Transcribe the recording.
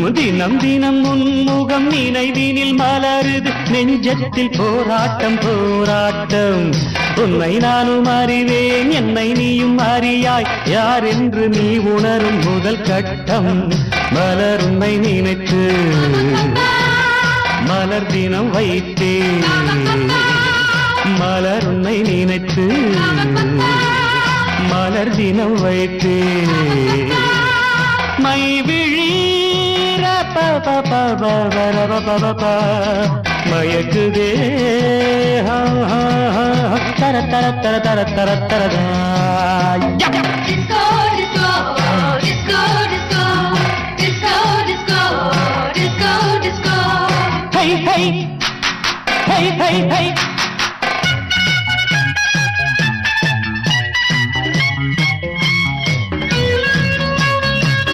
தினம் தினம் உன்முகம் நினைவினில் மலருது நெஞ்சத்தில் போராட்டம் போராட்டம் உன்னை நானும் அறிவேன் என்னை நீயும் அறியாய் யார் என்று நீ உணரும் முதல் கட்டம் மலர் உன்னை நினைத்து மலர் தினம் வைத்தேன் மலர் உன்னை நினைத்து மலர் தினம் வைத்தேன் மை விழீர மயக்குதே தர தர தர தர தர தரதா hey hey hey hey hey